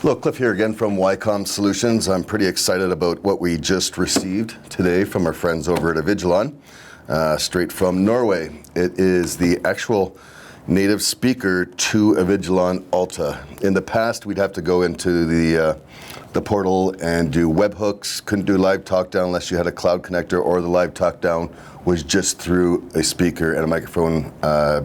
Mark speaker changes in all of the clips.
Speaker 1: Hello, Cliff here again from YCOM Solutions. I'm pretty excited about what we just received today from our friends over at Avigilon, straight from Norway. It is the actual native speaker to Avigilon Alta. In the past, we'd have to go into the portal and do webhooks. Couldn't do live talk down unless you had a cloud connector, or the live talk down was just through a speaker and a microphone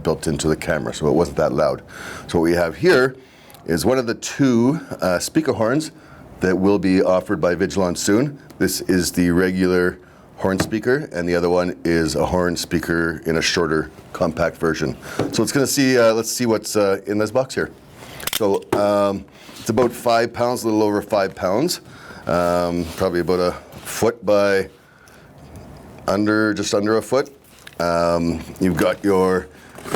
Speaker 1: built into the camera, so it wasn't that loud. So what we have here is one of the two speaker horns that will be offered by Avigilon soon. This is the regular horn speaker, and the other one is a horn speaker in a shorter, compact version. So let's see what's in this box here. So it's about 5 pounds, a little over 5 pounds, probably about a foot by just under a foot. You've got your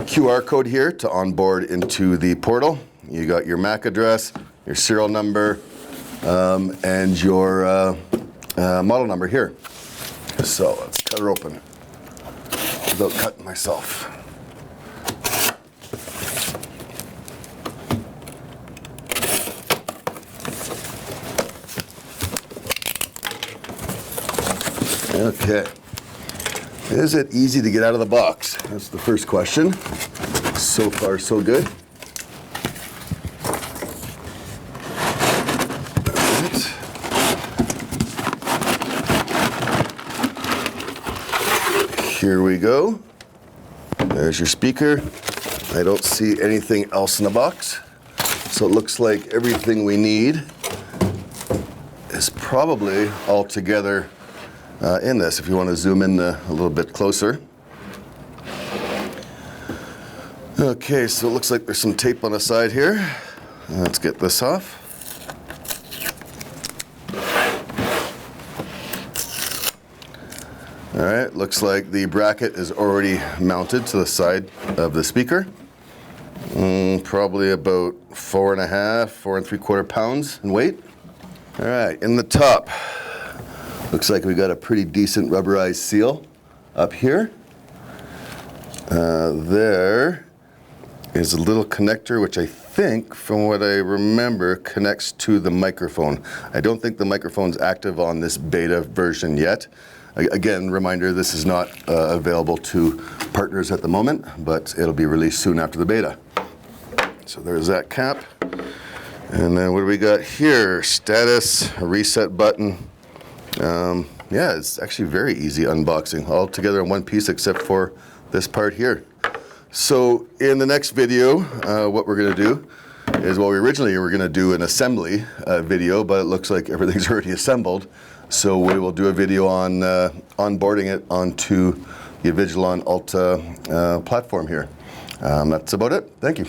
Speaker 1: QR code here to onboard into the portal. You got your MAC address, your serial number, and your model number here. So let's cut her open without cutting myself. Okay. Is it easy to get out of the box? That's the first question. So far, so good. Here we go. There's your speaker. I don't see anything else in the box. So it looks like everything we need is probably all together in this, if you want to zoom in a little bit closer. Okay, so it looks like there's some tape on the side here. Let's get this off. All right, looks like the bracket is already mounted to the side of the speaker. Probably about 4 3/4 pounds in weight. All right, in the top, looks like we got a pretty decent rubberized seal up here. There is a little connector, which I think, from what I remember, connects to the microphone. I don't think the microphone's active on this beta version yet. Again, reminder, this is not available to partners at the moment, but it'll be released soon after the beta. So there's that cap. And then what do we got here? Status, a reset button. Yeah, it's actually very easy unboxing, all together in one piece except for this part here. So in the next video, what we're going to do is, well, we originally were going to do an assembly video, but it looks like everything's already assembled. So we will do a video on onboarding it onto the Avigilon Alta platform here. That's about it. Thank you.